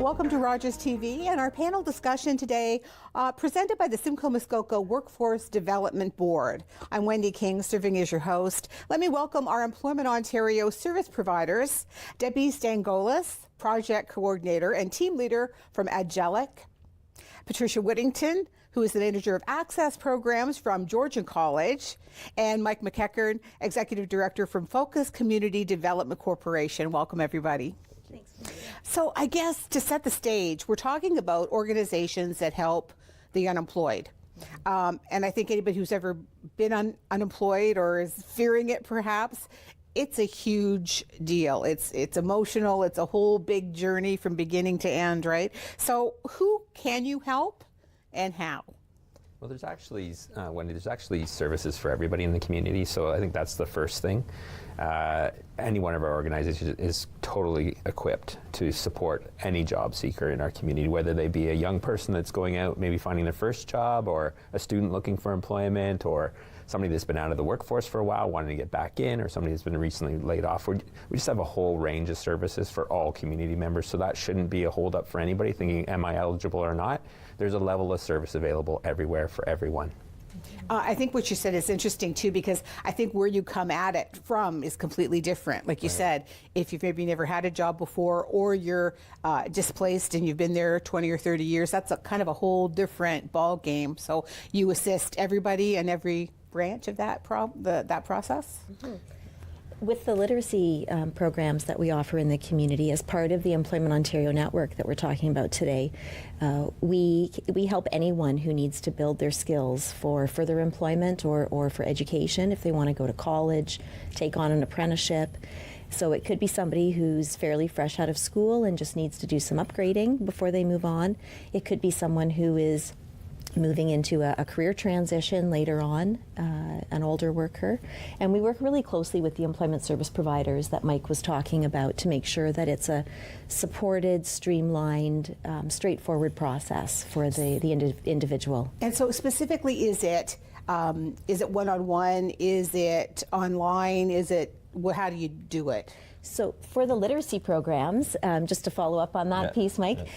Welcome to Rogers TV and our panel discussion today presented by the Simcoe Muskoka Workforce Development Board. I'm Wendy King, serving as your host. Let me welcome our Employment Ontario service providers, Debbie Stangolis, Project Coordinator and Team Leader from Agelic, Patricia Whittington, who is the Manager of Access Programs from Georgian College, and Mike McEachern, Executive Director from Focus Community Development Corporation. Welcome, everybody. Thanks. So I guess to set the stage, we're talking about organizations that help the unemployed. And I think anybody who's ever been unemployed or is fearing it perhaps, it's a huge deal. It's emotional. It's a whole big journey from beginning to end, right? So who can you help and how? Well, there's actually, Wendy, there's actually services for everybody in the community, so I think that's the first thing. Any one of our organizations is totally equipped to support any job seeker in our community, whether they be a young person that's going out, maybe finding their first job, or a student looking for employment, or somebody that's been out of the workforce for a while, wanting to get back in, or somebody that's been recently laid off. We just have a whole range of services for all community members, so that shouldn't be a holdup for anybody thinking, am I eligible or not? There's a level of service available everywhere for everyone. I think what you said is interesting too, because I think where you come at it from is completely different. Like you said, if you've maybe never had a job before, or you're displaced and you've been there 20 or 30 years, that's a kind of a whole different ball game. So you assist everybody in every branch of that process? Mm-hmm. With the literacy programs that we offer in the community as part of the Employment Ontario network that we're talking about today, we help anyone who needs to build their skills for further employment or for education if they want to go to college, take on an apprenticeship. So it could be somebody who's fairly fresh out of school and just needs to do some upgrading before they move on. It could be someone who is moving into a career transition later on, an older worker. And we work really closely with the employment service providers that Mike was talking about to make sure that it's a supported, streamlined, straightforward process for the individual. And so specifically, is it one-on-one? Is it online? How do you do it? So for the literacy programs, just to follow up on that piece, Mike,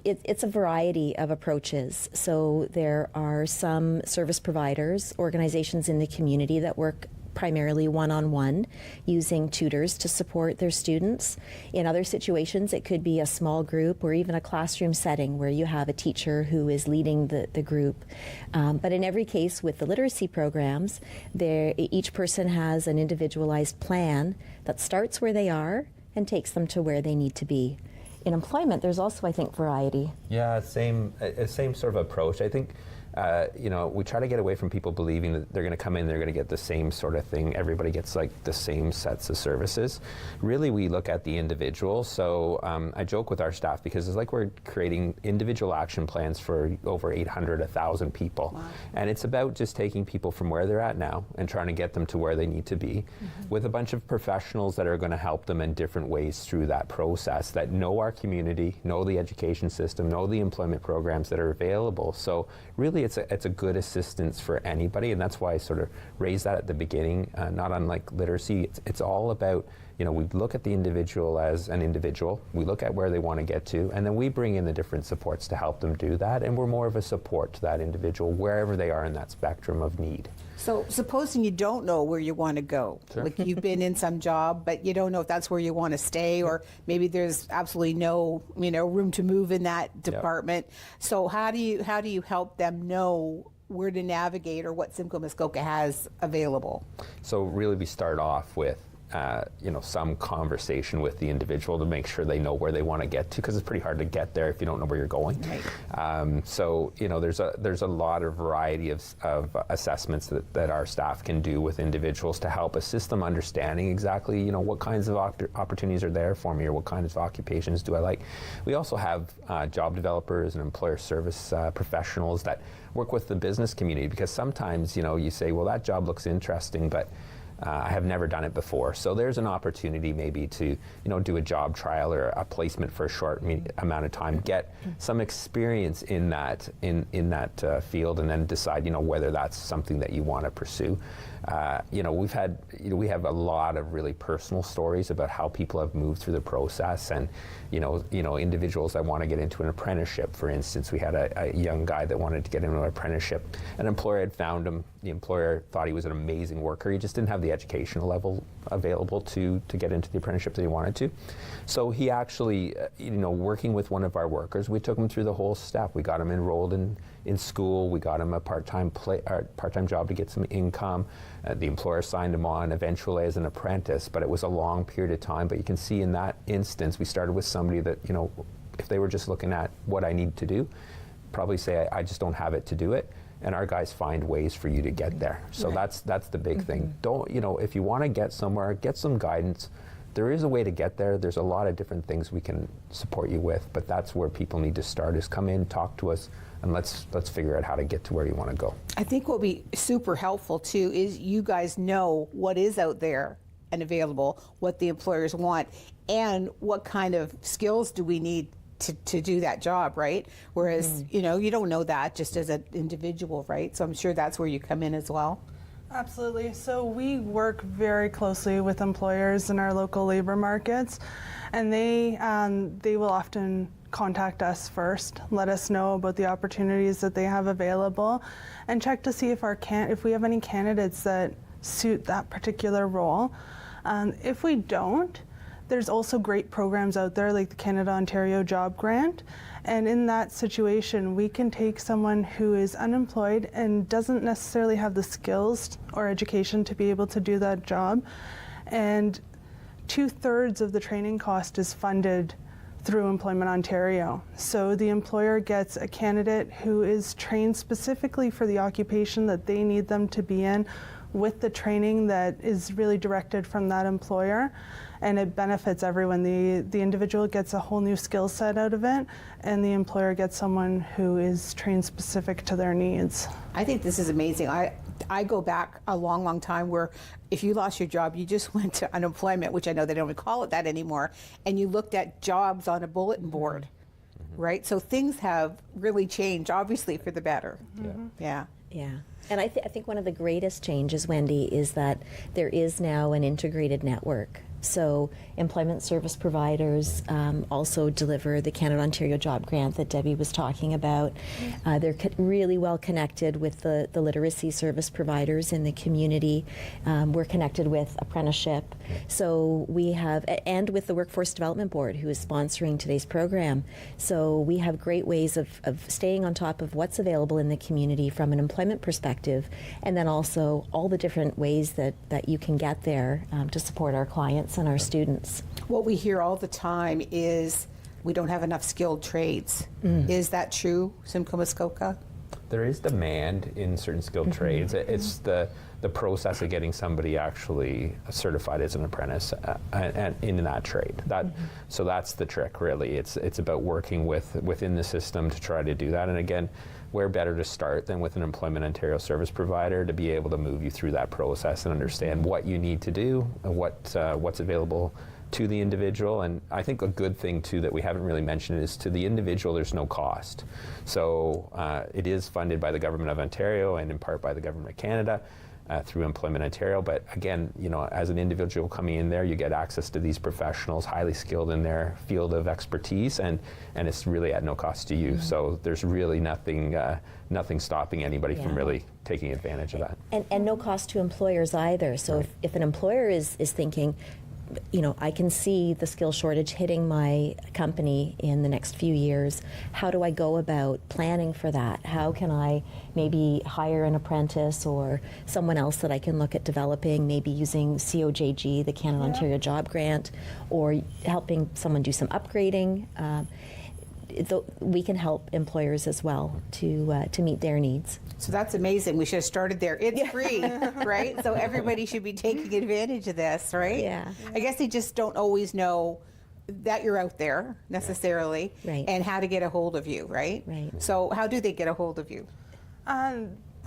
it's a variety of approaches. So there are some service providers, organizations in the community that work primarily one-on-one, using tutors to support their students. In other situations, it could be a small group or even a classroom setting where you have a teacher who is leading the group. But in every case with the literacy programs, each person has an individualized plan that starts where they are and takes them to where they need to be. In employment, there's also, I think, variety. Yeah, same sort of approach. I think, we try to get away from people believing that they're going to come in, they're going to get the same sort of thing. Everybody gets like the same sets of services. Really, we look at the individual. So I joke with our staff because it's like we're creating individual action plans for over 800, 1,000 people. Wow. And it's about just taking people from where they're at now and trying to get them to where they need to be, with a bunch of professionals that are going to help them in different ways through that process, that know our community, know the education system, know the employment programs that are available. So really, it's a good assistance for anybody, and that's why I sort of raised that at the beginning. Not unlike literacy, it's all about, we look at the individual as an individual, we look at where they want to get to, and then we bring in the different supports to help them do that, and we're more of a support to that individual wherever they are in that spectrum of need. So supposing you don't know where you want to go, sure. Like you've been in some job, but you don't know if that's where you want to stay, or maybe there's absolutely no, room to move in that department. Yep. So how do you help them know where to navigate or what Simcoe Muskoka has available? So really, we start off with some conversation with the individual to make sure they know where they want to get to, because it's pretty hard to get there if you don't know where you're going. Right. There's a lot of variety of assessments that our staff can do with individuals to help assist them understanding exactly what kinds of opportunities are there for me, or what kinds of occupations do I like. We also have job developers and employer service professionals that work with the business community, because sometimes you say, well, that job looks interesting, but I have never done it before. So there's an opportunity maybe to, do a job trial or a placement for a short amount of time, get some experience in that field, and then decide, whether that's something that you want to pursue. We have a lot of really personal stories about how people have moved through the process, and individuals that want to get into an apprenticeship. For instance, we had a young guy that wanted to get into an apprenticeship. An employer had found him. The employer thought he was an amazing worker. He just didn't have the educational level available to get into the apprenticeship that he wanted to. So he actually, working with one of our workers, we took him through the whole step. We got him enrolled in school. We got him a part-time job to get some income. The employer signed him on eventually as an apprentice, but it was a long period of time. But you can see in that instance, we started with somebody that, if they were just looking at what I need to do, probably say, I just don't have it to do it. And our guys find ways for you to get there. So that's the big thing. Don't, if you want to get somewhere, get some guidance. There is a way to get there. There's a lot of different things we can support you with, but that's where people need to start, is come in, talk to us, and let's figure out how to get to where you want to go. I think what will be super helpful too is you guys know what is out there and available, what the employers want, and what kind of skills do we need to do that job, right? Whereas, you don't know that just as an individual, right? So I'm sure that's where you come in as well. Absolutely. So we work very closely with employers in our local labor markets, and they will often contact us first, let us know about the opportunities that they have available, and check to see if we have any candidates that suit that particular role. If we don't, there's also great programs out there like the Canada-Ontario Job Grant, and in that situation we can take someone who is unemployed and doesn't necessarily have the skills or education to be able to do that job, and 2/3 of the training cost is funded through Employment Ontario. So the employer gets a candidate who is trained specifically for the occupation that they need them to be in, with the training that is really directed from that employer, and it benefits everyone. The individual gets a whole new skill set out of it, and the employer gets someone who is trained specific to their needs. I think this is amazing. I go back a long, long time where if you lost your job, you just went to unemployment, which I know they don't even call it that anymore, and you looked at jobs on a bulletin board, right? So things have really changed, obviously, for the better. Yeah. Yeah. And I think one of the greatest changes, Wendy, is that there is now an integrated network. So employment service providers also deliver the Canada-Ontario Job Grant that Debbie was talking about. They're really well connected with the literacy service providers in the community. We're connected with apprenticeship. So we have, and with the Workforce Development Board, who is sponsoring today's program. So we have great ways of staying on top of what's available in the community from an employment perspective, and then also all the different ways that you can get there to support our clients and our students. What we hear all the time is we don't have enough skilled trades. Is that true, Simcoe Muskoka? There is demand in certain skilled trades. It's the process of getting somebody actually certified as an apprentice and in that trade. So that's the trick, really. It's about working within the system to try to do that. And again, where better to start than with an Employment Ontario service provider to be able to move you through that process and understand what you need to do and what's available to the individual. And I think a good thing too that we haven't really mentioned is to the individual there's no cost. So it is funded by the Government of Ontario and in part by the Government of Canada through Employment Ontario. But again, as an individual coming in there, you get access to these professionals, highly skilled in their field of expertise, and it's really at no cost to you. So there's really nothing stopping anybody from really taking advantage of that. And no cost to employers either. So if an employer is thinking, I can see the skill shortage hitting my company in the next few years. How do I go about planning for that? How can I maybe hire an apprentice or someone else that I can look at developing, maybe using COJG, the Canada-Ontario Job Grant, or helping someone do some upgrading? We can help employers as well to meet their needs. So that's amazing. We should have started there. It's free, right? So everybody should be taking advantage of this, right? Yeah. I guess they just don't always know that you're out there necessarily, Right. and how to get a hold of you, right? Right. So how do they get a hold of you?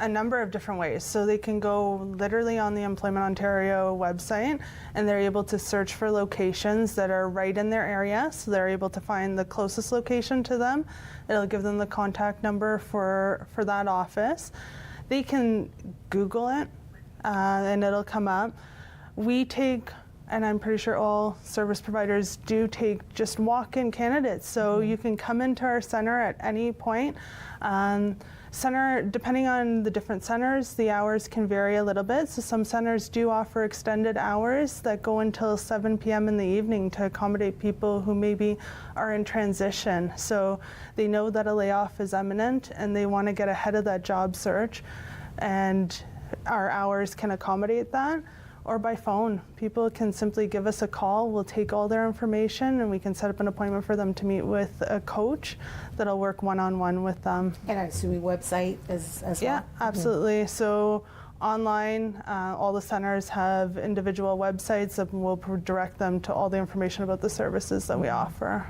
a number of different ways. So they can go literally on the Employment Ontario website, and they're able to search for locations that are right in their area. So they're able to find the closest location to them. It'll give them the contact number for that office. They can Google it, and it'll come up. We take, and I'm pretty sure all service providers do take, just walk-in candidates. So you can come into our center at any point. Center, depending on the different centers, the hours can vary a little bit. So some centers do offer extended hours that go until 7 p.m. in the evening to accommodate people who maybe are in transition. So they know that a layoff is imminent and they want to get ahead of that job search, and our hours can accommodate that. Or by phone. People can simply give us a call. We'll take all their information and we can set up an appointment for them to meet with a coach that'll work one-on-one with them. And I'm assuming website as well? Yeah, absolutely. So online, all the centers have individual websites that will direct them to all the information about the services that we offer.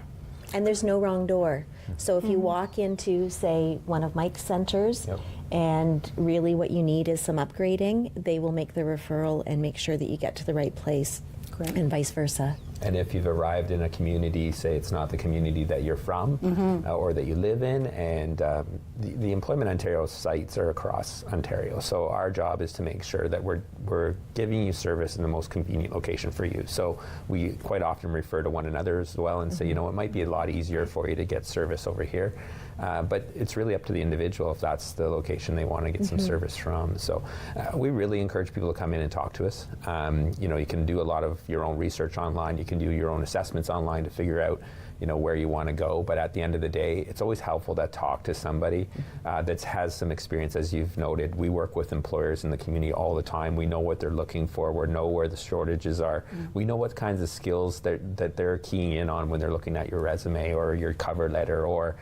And there's no wrong door. So if you walk into, say, one of Mike's centers, Yep. and really what you need is some upgrading, they will make the referral and make sure that you get to the right place, Great. and vice versa. And if you've arrived in a community, say it's not the community that you're from or that you live in, and the Employment Ontario sites are across Ontario. So our job is to make sure that we're giving you service in the most convenient location for you. So we quite often refer to one another as well and say, you know, it might be a lot easier for you to get service over here. But it's really up to the individual if that's the location they want to get some service from. So we really encourage people to come in and talk to us. You know, you can do a lot of your own research online. You can do your own assessments online to figure out, you know, where you want to go. But at the end of the day, it's always helpful to talk to somebody that has some experience. As you've noted, we work with employers in the community all the time. We know what they're looking for. We know where the shortages are. We know what kinds of skills that they're keying in on when they're looking at your resume or your cover letter or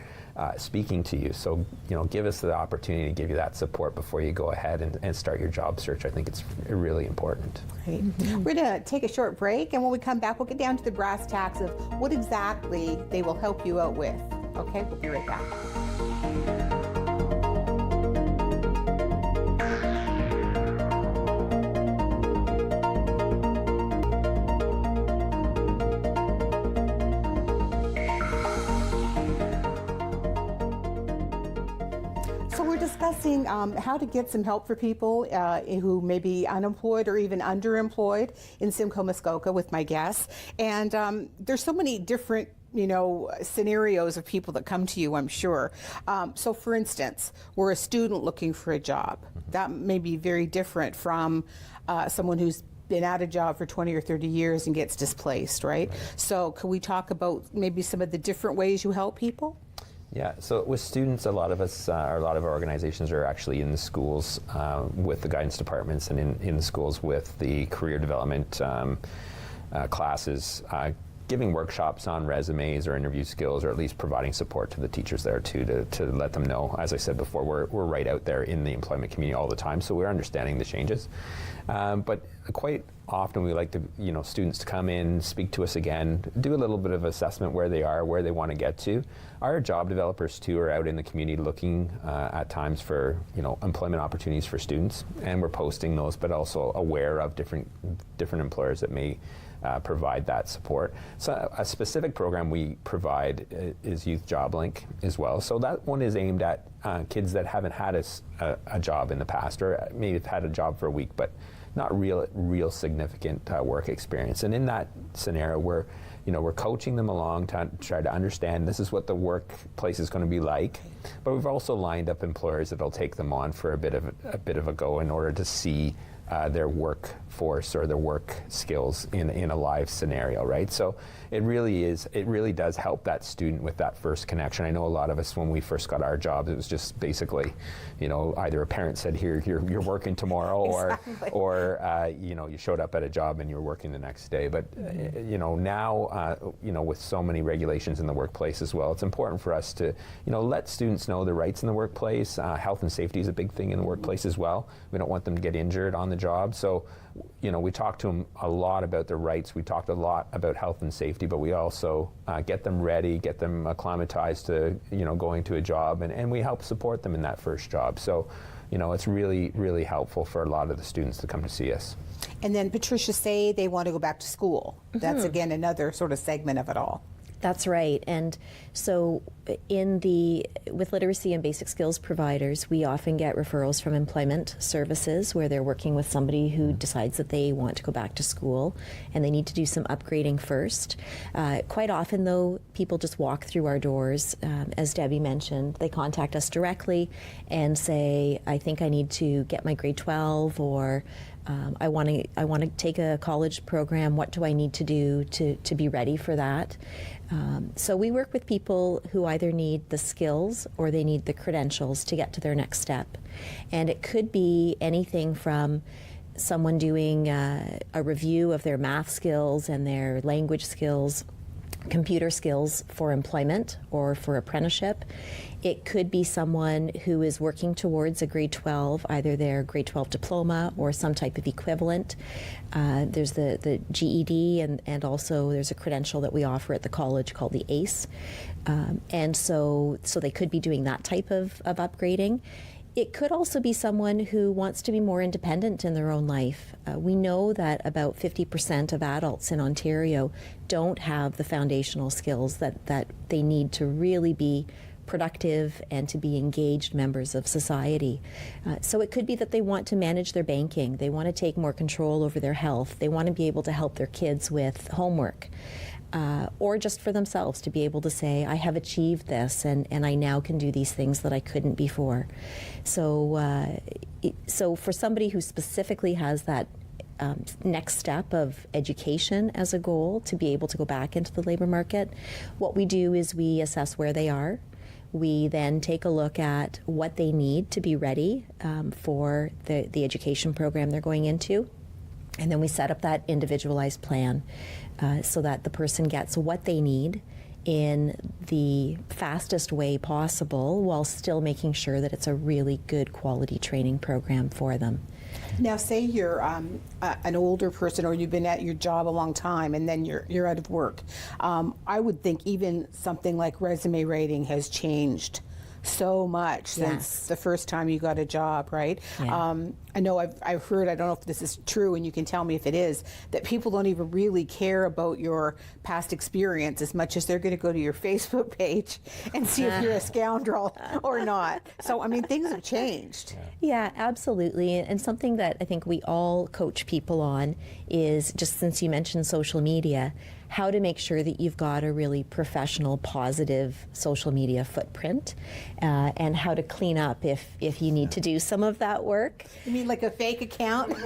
speaking to you. So, you know, give us the opportunity to give you that support before you go ahead and start your job search. I think it's really important. Great. We're going to take a short break, and when we come back, we'll get down to the brass tacks of what exactly they will help you out with. Okay, we'll be right back. So we're discussing how to get some help for people who may be unemployed or even underemployed in Simcoe Muskoka with my guests. And there's so many different scenarios of people that come to you, I'm sure. So for instance, we're a student looking for a job. That may be very different from someone who's been out of job for 20 or 30 years and gets displaced, right? So can we talk about maybe some of the different ways you help people? Yeah, so with students, a lot of us, or a lot of our organizations are actually in the schools with the guidance departments and in the schools with the career development classes, giving workshops on resumes or interview skills, or at least providing support to the teachers there too, to let them know. As I said before, we're right out there in the employment community all the time, so we're understanding the changes. But quite often we like to, students to come in, speak to us again, do a little bit of assessment where they are, where they want to get to. Our job developers too are out in the community looking at times for, employment opportunities for students, and we're posting those, but also aware of different employers that may provide that support. So a specific program we provide is Youth Job Link as well. So that one is aimed at kids that haven't had a job in the past, or maybe have had a job for a week, but not real significant work experience. And in that scenario, we're coaching them along to try to understand this is what the workplace is going to be like. But we've also lined up employers that'll take them on for a bit of a go in order to see their workforce or their work skills in a live scenario, right? So it really does help that student with that first connection. I know a lot of us, when we first got our jobs, it was just basically, either a parent said, here, you're working tomorrow, Exactly. or you showed up at a job and you're working the next day. But now, with so many regulations in the workplace as well, it's important for us to, let students know their rights in the workplace. Health and safety is a big thing in the workplace as well. We don't want them to get injured on the the job. So, we talk to them a lot about their rights. We talked a lot about health and safety, but we also get them ready, get them acclimatized to, going to a job, and we help support them in that first job. So, it's really, really helpful for a lot of the students to come to see us. And then Patricia, say they want to go back to school. That's again another sort of segment of it all. That's right. And so with literacy and basic skills providers, we often get referrals from employment services where they're working with somebody who decides that they want to go back to school and they need to do some upgrading first. Quite often, though, people just walk through our doors. As Debbie mentioned, they contact us directly and say, I think I need to get my grade 12, or I want to take a college program. What do I need to do to be ready for that? So we work with people who either need the skills or they need the credentials to get to their next step. And it could be anything from someone doing a review of their math skills and their language skills, computer skills for employment or for apprenticeship. It could be someone who is working towards a grade 12, either their grade 12 diploma or some type of equivalent. There's the GED, and also there's a credential that we offer at the college called the ACE. And so they could be doing that type of upgrading. It could also be someone who wants to be more independent in their own life. We know that about 50% of adults in Ontario don't have the foundational skills that they need to really be productive and to be engaged members of society. So it could be that they want to manage their banking, they want to take more control over their health, they want to be able to help their kids with homework. Or just for themselves to be able to say, I have achieved this and I now can do these things that I couldn't before. So, so for somebody who specifically has that next step of education as a goal to be able to go back into the labor market, what we do is we assess where they are. We then take a look at what they need to be ready for the education program they're going into. And then we set up that individualized plan so that the person gets what they need in the fastest way possible while still making sure that it's a really good quality training program for them. Now, say you're an older person or you've been at your job a long time and then you're out of work. I would think even something like resume writing has changed so much since the first time you got a job, right? Yeah. I know I've heard, I don't know if this is true, and you can tell me if it is, that people don't even really care about your past experience as much as they're going to go to your Facebook page and see if you're a scoundrel or not. So, I mean, things have changed. Yeah, absolutely. And something that I think we all coach people on is, just since you mentioned social media, how to make sure that you've got a really professional, positive social media footprint, and how to clean up if you need to do some of that work. You mean like a fake account?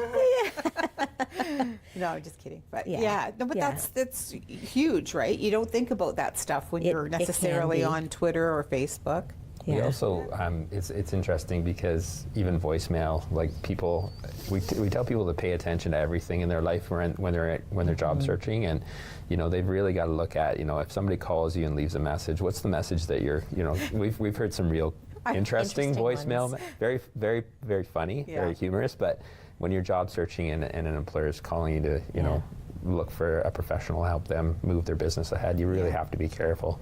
No, just kidding. But that's huge, right? You don't think about that stuff when you're necessarily on Twitter or Facebook. Yeah. We also, it's interesting because even voicemail, like people, we tell people to pay attention to everything in their life when they're job searching, and they've really got to look at, if somebody calls you and leaves a message, what's the message that you're, we've heard some real interesting voicemail, very, very, very funny, very humorous, but when you're job searching and an employer is calling you to, look for a professional to help them move their business ahead, you really have to be careful.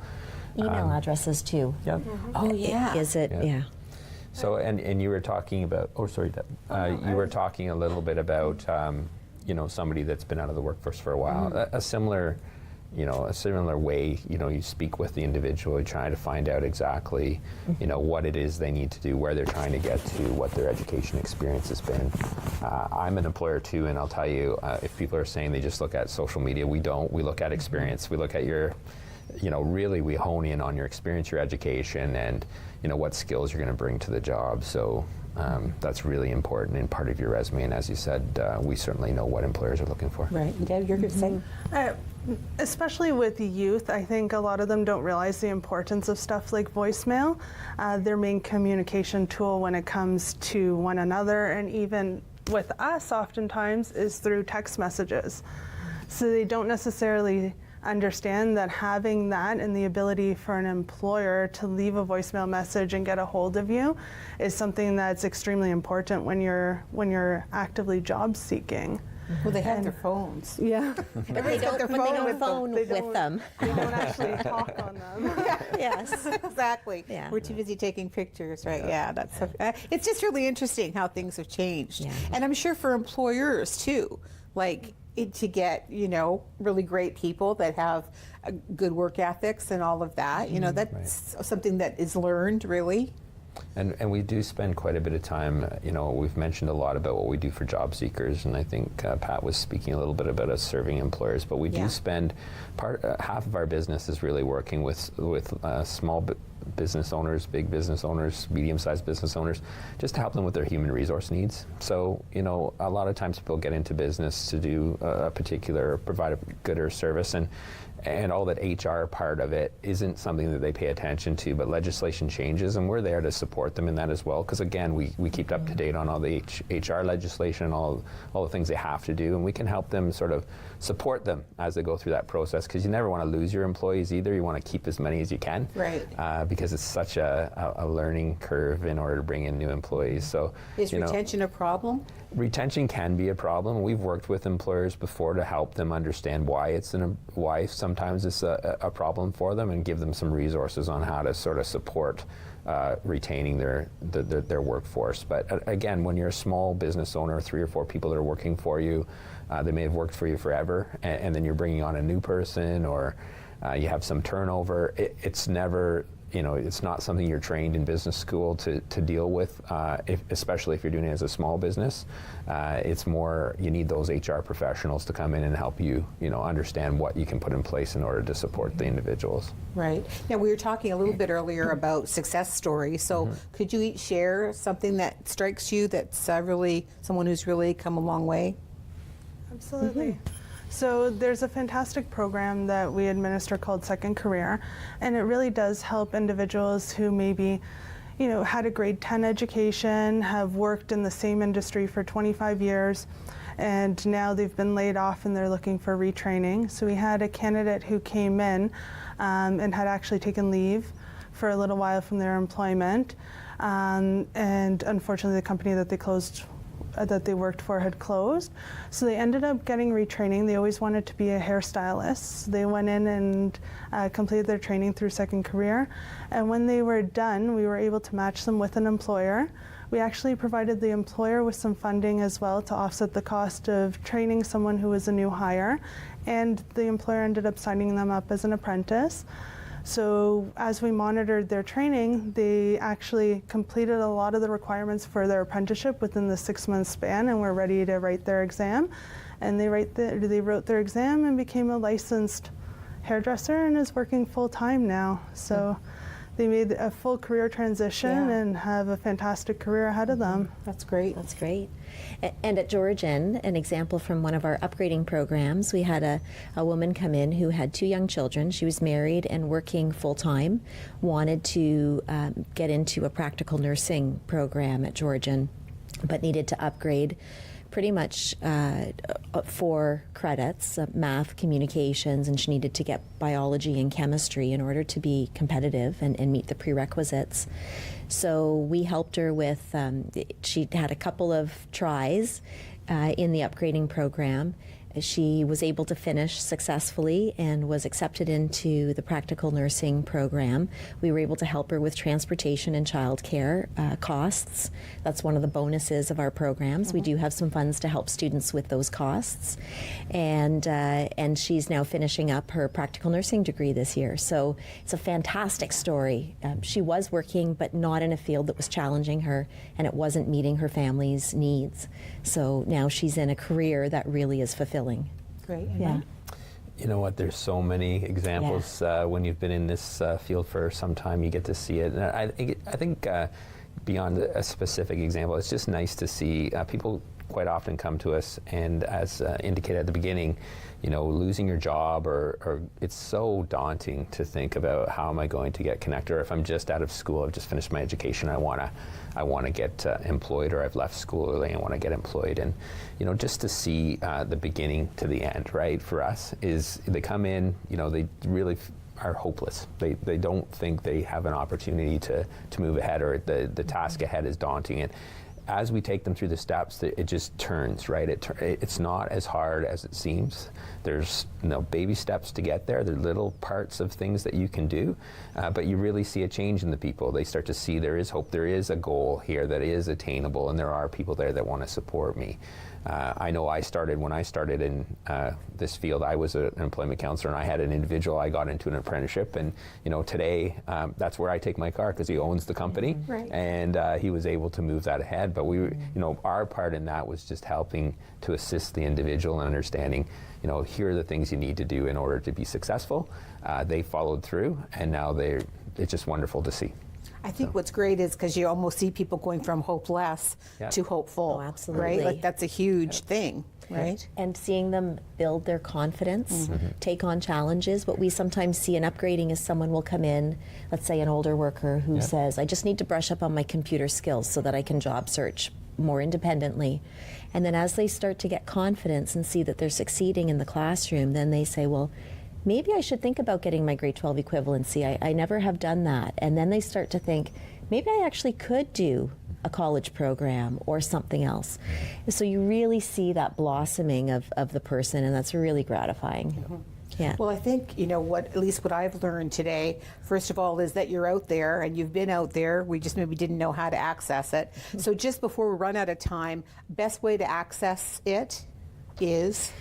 Email addresses too. Yeah. Oh, yeah. Is it? Yeah. So, and you were talking about, you were talking a little bit about, somebody that's been out of the workforce for a while. A similar way, you speak with the individual, you try to find out exactly, what it is they need to do, where they're trying to get to, what their education experience has been. I'm an employer too, and I'll tell you, if people are saying they just look at social media, we don't. We look at experience. We look at your, really we hone in on your experience, your education, and, what skills you're going to bring to the job. So that's really important in part of your resume. And as you said, we certainly know what employers are looking for. Right. And Deb, you're going to say? Especially with the youth, I think a lot of them don't realize the importance of stuff like voicemail. Their main communication tool when it comes to one another, and even with us oftentimes, is through text messages. So they don't necessarily understand that having that and the ability for an employer to leave a voicemail message and get a hold of you is something that's extremely important when you're actively job seeking. Well, they have their phones. Yeah. But they don't, their but they phone don't with them. phone They with don't- them. They don't actually talk on them. Yes. Exactly. Yeah. We're too busy taking pictures, right? Yeah, that's. It's just really interesting how things have changed, Yeah. and I'm sure for employers too, like to get really great people that have good work ethics and all of that. That's something that is learned really. And we do spend quite a bit of time, we've mentioned a lot about what we do for job seekers, and I think Pat was speaking a little bit about us serving employers, but we do spend half of our business is really working with small business owners, big business owners, medium-sized business owners, just to help them with their human resource needs. So, a lot of times people get into business to do provide a good or service, and all that HR part of it isn't something that they pay attention to, but legislation changes, and we're there to support them in that as well, because again, we keep up to date on all the HR legislation and all the things they have to do, and we can help them sort of support them as they go through that process, because you never want to lose your employees either. You want to keep as many as you can, Right. Because it's such a learning curve in order to bring in new employees. So Is retention a problem? Retention can be a problem. We've worked with employers before to help them understand why sometimes it's a problem for them, and give them some resources on how to sort of support retaining their workforce. But again, when you're a small business owner, 3 or 4 people that are working for you, they may have worked for you forever, and then you're bringing on a new person, or you have some turnover. It's never. It's not something you're trained in business school to deal with, especially if you're doing it as a small business. It's more, you need those HR professionals to come in and help you, understand what you can put in place in order to support the individuals. Right. Now, we were talking a little bit earlier about success stories. So could you each share something that strikes you that's really someone who's really come a long way? Absolutely. So there's a fantastic program that we administer called Second Career, and it really does help individuals who maybe, had a grade 10 education, have worked in the same industry for 25 years, and now they've been laid off and they're looking for retraining. So we had a candidate who came in and had actually taken leave for a little while from their employment, and unfortunately the company that they worked for had closed. So they ended up getting retraining. They always wanted to be a hairstylist. So they went in and completed their training through Second Career. And when they were done, we were able to match them with an employer. We actually provided the employer with some funding as well to offset the cost of training someone who was a new hire. And the employer ended up signing them up as an apprentice. So as we monitored their training, they actually completed a lot of the requirements for their apprenticeship within the 6-month span, and were ready to write their exam. And they wrote their exam and became a licensed hairdresser and is working full-time now. So they made a full career transition and have a fantastic career ahead of them. That's great. That's great. And at Georgian, an example from one of our upgrading programs, we had a woman come in who had 2 young children. She was married and working full-time, wanted to get into a practical nursing program at Georgian, but needed to upgrade pretty much 4 credits, math, communications, and she needed to get biology and chemistry in order to be competitive and meet the prerequisites. So we helped her with, she had a couple of tries in the upgrading program. She was able to finish successfully and was accepted into the practical nursing program. We were able to help her with transportation and childcare costs. That's one of the bonuses of our programs. We do have some funds to help students with those costs. And she's now finishing up her practical nursing degree this year. So it's a fantastic story. She was working, but not in a field that was challenging her, and it wasn't meeting her family's needs. So now she's in a career that really is fulfilling. Great. Yeah. You know what? There's so many examples when you've been in this field for some time. You get to see it. And I think beyond a specific example, it's just nice to see people quite often come to us, and as indicated at the beginning, you know, losing your job, or it's so daunting to think about how am I going to get connected, or if I'm just out of school, I've just finished my education, I want to get employed, or I've left school early and want to get employed. And you know, just to see the beginning to the end, right, for us is they come in, you know, they really are hopeless. They don't think they have an opportunity to move ahead, or the task ahead is daunting. And as we take them through the steps, it just turns, right? It's not as hard as it seems. There's baby steps to get there. There are little parts of things that you can do, but you really see a change in the people. They start to see there is hope, there is a goal here that is attainable, and there are people there that want to support me. I know when I started in this field, I was an employment counselor, and I had an individual. I got into an apprenticeship, and you know, today that's where I take my car, because he owns the company, Right. and he was able to move that ahead. But we, you know, our part in that was just helping to assist the individual in understanding, you know, here are the things you need to do in order to be successful. They followed through, and now it's just wonderful to see. I think what's great is because you almost see people going from hopeless Yeah. to hopeful. Oh, absolutely. Right? Like that's a huge thing, right? And seeing them build their confidence, take on challenges. What we sometimes see in upgrading is someone will come in, let's say an older worker who says, I just need to brush up on my computer skills so that I can job search more independently. And then as they start to get confidence and see that they're succeeding in the classroom, then they say, well, maybe I should think about getting my grade 12 equivalency. I never have done that. And then they start to think, maybe I actually could do a college program or something else. So you really see that blossoming of the person, and that's really gratifying. Yeah. Well, I think, you know, at least what I've learned today, first of all, is that you're out there and you've been out there. We just maybe didn't know how to access it. So just before we run out of time, best way to access it is?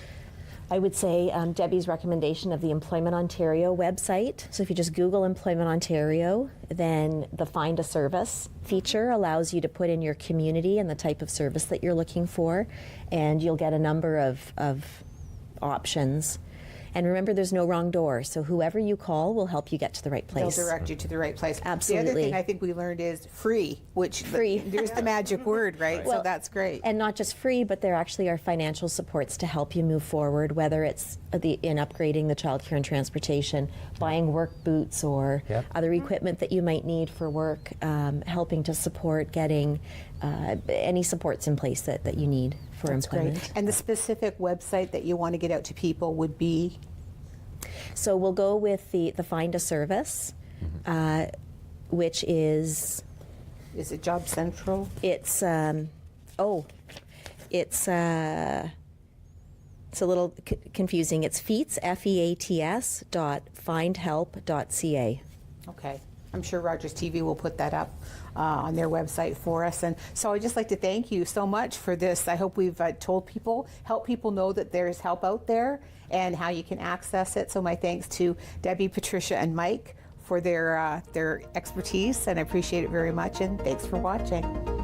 I would say Debbie's recommendation of the Employment Ontario website. So if you just Google Employment Ontario, then the Find a Service feature allows you to put in your community and the type of service that you're looking for, and you'll get a number of options. And remember, there's no wrong door, so whoever you call will help you get to the right place. They'll direct you to the right place. The other Absolutely. thing I think we learned is free, which Free. there's the magic word, right? So Well, that's great. And not just free, but there actually are financial supports to help you move forward, whether it's in upgrading the childcare and transportation, buying work boots, or Yep. other equipment that you might need for work, helping to support getting any supports in place that you need for That's employment. great. And the specific website that you want to get out to people would be? So we'll go with the Find a Service, which is Is it Job Central? it's a little confusing. It's FEATS, FEATS .findhelp.ca. Okay. I'm sure Rogers TV will put that up on their website for us. And so I'd just like to thank you so much for this. I hope we've helped people know that there's help out there and how you can access it. So my thanks to Debbie, Patricia, and Mike for their expertise, and I appreciate it very much. And thanks for watching.